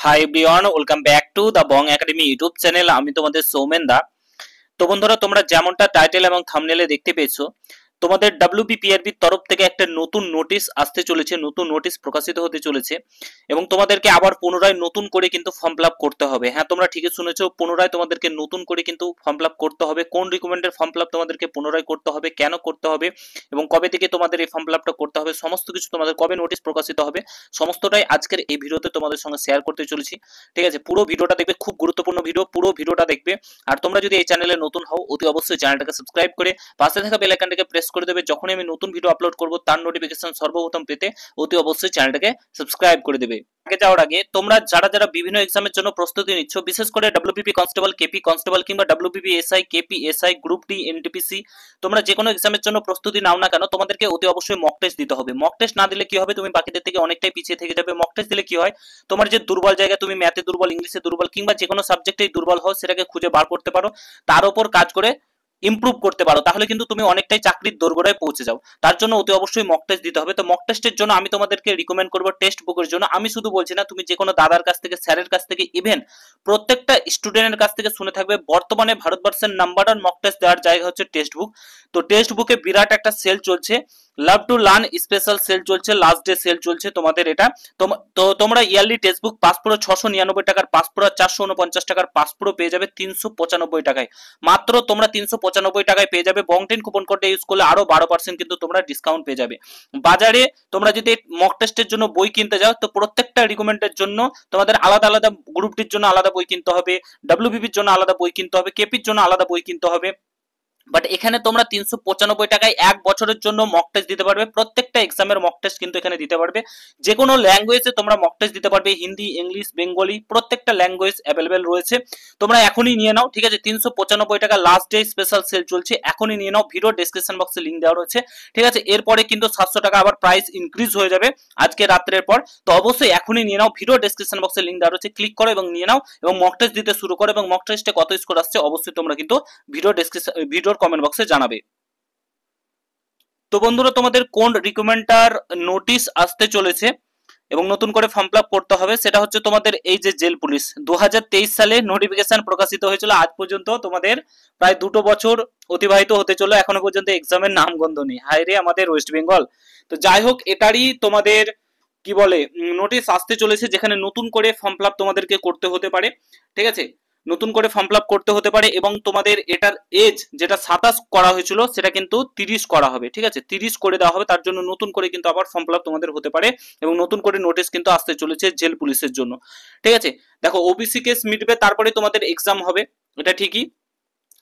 Hi everyone, welcome back to the Bong academy YouTube channel. আমি তোমাদের সৌমেন দা। তো বন্ধুরা, তোমরা যেমনটা টাইটেল এবং থাম্বনেলে দেখতে পেয়েছো, তোমাদের ডাব্লিউবিপিআরবির তরফ থেকে একটা নতুন নোটিশ আসতে চলেছে, নতুন নোটিশ প্রকাশিত হতে চলেছে এবং তোমাদেরকে আবার পুনরায় নতুন করে কিন্তু ফর্ম ফিল আপ করতে হবে। হ্যাঁ, তোমরা ঠিকই শুনেছো, পুনরায় তোমাদেরকে নতুন করে কিন্তু ফর্ম ফিল আপ করতে হবে। কোন রিকমেন্ডের ফর্ম ফিল আপ তোমাদেরকে পুনরায় করতে হবে, কেন করতে হবে এবং কবে থেকে তোমাদের এই ফর্ম ফিল আপটা করতে হবে, সমস্ত কিছু তোমাদের কবে নোটিশ প্রকাশিত হবে, সমস্তটাই আজকের এই ভিডিওতে তোমাদের সঙ্গে শেয়ার করতে চলেছি। ঠিক আছে, পুরো ভিডিওটা দেখবে, খুব গুরুত্বপূর্ণ ভিডিও, পুরো ভিডিওটা দেখবে। আর তোমরা যদি এই চ্যানেলে নতুন হও, অতি অবশ্যই চ্যানেলটাকে সাবস্ক্রাইব করে পাশে থাকা বেল আইকনটাকে প্রেস করে দেবে। যখনই আমি নতুন ভিডিও আপলোড করব তার নোটিফিকেশন সর্বপ্রথম পেতে অতি অবশ্যই চ্যানেলটাকে সাবস্ক্রাইব করে দেবে। আগে যাওয়ার আগে, তোমরা যারা যারা বিভিন্ন এক্সামের জন্য প্রস্তুতি নিচ্ছ, বিশেষ করে ডব্লিউবিপি কনস্টেবল, কেপি কনস্টেবল কিংবা WBP SI, KP SI, group D, NTPC, তোমরা যে কোনো এক্সামের জন্য প্রস্তুতি নাও না কেন, তোমাদেরকে অতি অবশ্যই মক টেস্ট দিতে হবে। মক টেস্ট না দিলে কি হবে, তুমি বাকিদের থেকে অনেকটাই পিছিয়ে থেকে যাবে। মক টেস্ট দিলে কি হয়, তোমার যে দুর্বল জায়গা, তুমি ম্যাথে দুর্বল, ইংলিশে দুর্বল কিংবা যে কোনো সাবজেক্টেই দুর্বল হও, সেটাকে খুঁজে বার করতে পারো, তার উপর কাজ করে ইমপ্রুভ করতে পারো, তাহলে কিন্তু তুমি অনেকটাই চাকরির দোরগোড়ায় পৌঁছে যাও। তার জন্য অতি অবশ্যই মক টেস্ট দিতে হবে। তো মক টেস্টের জন্য আমি তোমাদেরকে রিকমেন্ড করবো টেক্সট বুকের জন্য। আমি শুধু বলছি না, তুমি যে কোনো দাদার কাছ থেকে, স্যারের কাছ থেকে, ইভেন প্রত্যেকটা স্টুডেন্টের কাছ থেকে শুনে থাকবে, বর্তমানে ভারতবর্ষের নাম্বার ওয়ান মক টেস্ট দেওয়ার জায়গা হচ্ছে টেক্সট বুক। তো টেক্সট বুকে বিরাট একটা সেল চলছে, love to learn special sale চলছে, লাস্ট ডে সেল চলছে তোমাদের এটা। তো তোমরা yearly text book pass pro 699 টাকার, পাস প্রো 449 টাকার, পাস প্রো পেয়ে যাবে 395 টাকায়। মাত্র তোমরা 395 টাকায় পেয়ে যাবে। বংটেন কুপন কোডটা ইউজ করলে আরো 12% কিন্তু তোমরা ডিসকাউন্ট পেয়ে যাবে। বাজারে তোমরা যদি মক টেস্টের জন্য বই কিনতে যাও, তো প্রত্যেকটা রিকমেন্ডের জন্য তোমাদের আলাদা আলাদা, গ্রুপ ডির জন্য আলাদা বই কিনতে হবে, ডাব্লিউবিপির জন্য আলাদা বই কিনতে হবে, কেপির জন্য আলাদা বই কিনতে হবে। বাট এখানে তোমরা 395 টাকায় 1 বছরের জন্য মক টেস্ট দিতে পারবে। প্রত্যেকটা এক্সামের মক টেস্ট কিন্তু এখানে দিতে পারবে। যে কোনো ল্যাঙ্গুয়েজে তোমরা মক টেস্ট দিতে পারবে, হিন্দি, ইংলিশ, বেঙ্গলি, প্রত্যেকটা ল্যাঙ্গুয়েজ অ্যাভেলেবেল রয়েছে। তোমরা এখনই নিয়ে নাও, ঠিক আছে। 395 টাকা লাস্ট ডে স্পেশাল সেল চলছে, এখনই নিয়ে নাও। ভিডিও ডেসক্রিপশন বক্সে লিংক দেওয়া রয়েছে, ঠিক আছে। এরপরে কিন্তু 700 টাকা আবার প্রাইস ইনক্রিজ হয়ে যাবে আজকে রাত্রের পর। তো অবশ্যই এখনই নিয়ে নাও, ভিডিও ডেসক্রিপশন বক্সে লিংক দেওয়া রয়েছে, ক্লিক করো এবং নিয়ে নাও এবং মক টেস্ট দিতে শুরু করো। এবং মক টেস্টে কত স্কোর আসছে অবশ্যই তোমরা কিন্তু ভিডিওর কমেন্ট বক্সে জানাবে। তো বন্ধুরা, তোমাদের কোন রিকমেন্ডার নোটিশ আসতে চলেছে এবং নতুন করে ফর্ম ফিল আপ করতে হবে, সেটা হচ্ছে তোমাদের এই যে জেল পুলিশ। 2023 সালে নোটিফিকেশন প্রকাশিত হয়েছিল, আজ পর্যন্ত তোমাদের প্রায় 2 বছর অতিবাহিত হতে চলো, এখনো পর্যন্ত এক্সামের নামগন্ধ নেই। হায় রে আমাদের ওয়েস্ট বেঙ্গল। তো যাই হোক, এটারই তোমাদের কি বলে নোটিশ আসতে চলেছে, যেখানে নতুন করে ফর্ম ফিল আপ তোমাদেরকে করতে হতে পারে, ঠিক আছে। নতুন করে ফর্ম ফিল আপ করতে হতে পারে এবং তোমাদের এটার এজ যেটা 27 করা হয়েছিল সেটা কিন্তু 30 করা হবে, ঠিক আছে। 30 করে দেওয়া হবে, তার জন্য নতুন করে কিন্তু আবার ফর্ম ফিল আপ তোমাদের হতে পারে এবং নতুন করে নোটিশ কিন্তু আসতে চলেছে জেল পুলিশের জন্য, ঠিক আছে। দেখো, ওবিসি কেস মিটবে, তারপরে তোমাদের এক্সাম হবে, এটা ঠিকই।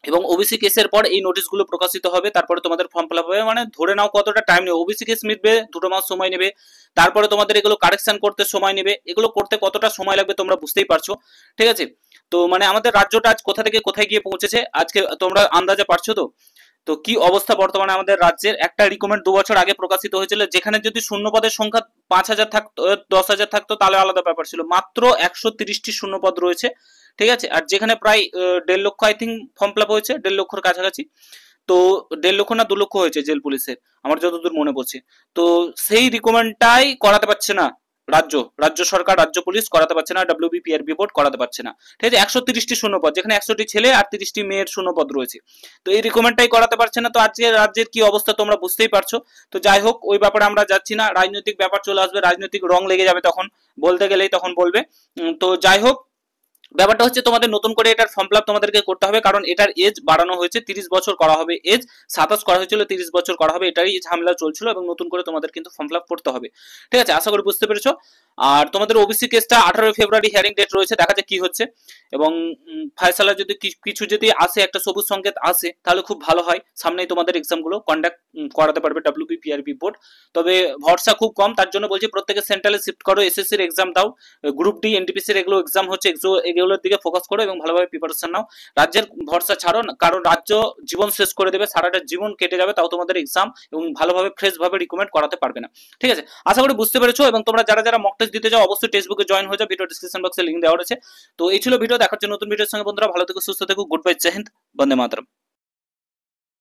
এবং ওবিসি কেসের পর এই নোটিশগুলো প্রকাশিত হবে, তারপরে তোমাদের ফর্ম ফিল আপ হবে। মানে ধরে নাও কতটা টাইম নেবে, ওবিসি কেস মিটবে 2 মাস সময় নেবে, তারপরে তোমাদের এগুলো কারেকশন করতে সময় নেবে। এগুলো করতে কতটা সময় লাগবে তোমরা বুঝতেই পারছো, ঠিক আছে। তো মানে আমাদের রাজ্যটা আজ কোথা থেকে কোথায় গিয়ে পৌঁছেছে আজকে তোমরা আন্দাজে পারছো তো। তো কি অবস্থা বর্তমানে আমাদের রাজ্যের। একটা রিকমেন্ড 2 বছর আগে প্রকাশিত হয়েছিল, যেখানে যদি শূন্য পদের সংখ্যা 5000 থাকতো, 10,000 থাকতো, তাহলে আলাদা ব্যাপার ছিল। মাত্র 130টি শূন্য পদ রয়েছে, ঠিক আছে। আর যেখানে প্রায় 1.5 লক্ষ I think form fill up হয়েছে, 1.5 লক্ষর কাছাকাছি। তো 1.5 লক্ষ না 2 লক্ষ হয়েছে জেল পুলিশের, আমার যতদূর মনে পড়ছে। তো সেই রিকমেন্ডটাই করাতে পারছে না রাজ্য সরকার, রাজ্য পুলিশ করাতে পারছে না, ডাব্লিউবিপিআরবি বোর্ড করাতে পারছে না, ঠিক আছে। 130টি শূন্যপদ, যেখানে 100টি ছেলে আর 30টি মেয়ের শূন্যপদ রয়েছে। তো এই রিকমেন্ডটাই করাতে পারছে না। তো আজকে রাজ্যের কি অবস্থা তোমরা বুঝতেই পারছো। তো যাই হোক, ওই ব্যাপারে আমরা যাচ্ছি না, রাজনৈতিক ব্যাপার চলে আসবে, রাজনৈতিক রং লেগে যাবে তখন, বলতে গেলেই তখন বলবে। তো যাই হোক, ব্যাপারটা হচ্ছে তোমাদের নতুন করে এটার ফর্ম ফিল আপ তোমাদেরকে করতে হবে, কারণ এটার এজ বাড়ানো হয়েছে, 30 বছর করা হবে এজ, 27 করা হয়েছিল, 30 বছর করা হবে, এটারই ঝামেলা চলছিল এবং নতুন করে তোমাদের কিন্তু ফর্ম ফিল আপ করতে হবে, ঠিক আছে। আশা করি বুঝতে পেরেছো। আর তোমাদের ওবিসি কেসটা 18 ফেব্রুয়ারি হিয়ারিং ডেট রয়েছে, দেখা যাক কি হচ্ছে। এবং ফায়সালা যদি কিছু যদি আসে, একটা সবুজ সংকেত আসে, তাহলে খুব ভালো হয়। সামনেই তোমাদের এক্সামগুলো কন্ডাক্ট করাতে পারবে ডাব্লিউবিপিআরবি বোর্ড। তবে ভরসা খুব কম, তার জন্য বলছি প্রত্যেকে সেন্ট্রালে শিফট করো, এসএসসির এক্সাম দাও, গ্রুপ ডি, এনটিপিসির এগুলো এক্সাম হচ্ছে, এগুলোর দিকে ফোকাস করো এবং ভালোভাবে প্রিপারেশন নাও। রাজ্যের ভরসা ছাড়ো, কারণ রাজ্য জীবন শেষ করে দেবে, সারাটা জীবন কেটে যাবে, তাও তোমাদের এক্সাম এবং ভালোভাবে ফ্রেশ ভাবে রিকমেন্ড করাতে পারবে না, ঠিক আছে। আশা করি বুঝতে পেরেছো। এবং তোমরা যারা যারা মক টেস্ট দিতে যাও, অবশ্যই টেক্সটবুকে জয়েন হয়ে যাও, ভিডিও ডেসক্রিপশন বক্সে লিংক দেওয়া রয়েছে। তো এই ছিল ভিডিও, দেখার জন্য নতুন ভিডিওর সঙ্গে বন্ধুরা ভালো থেকো, সুস্থ থেকো, গুড বাই, জয় হিন্দ, বন্দে মাতরম।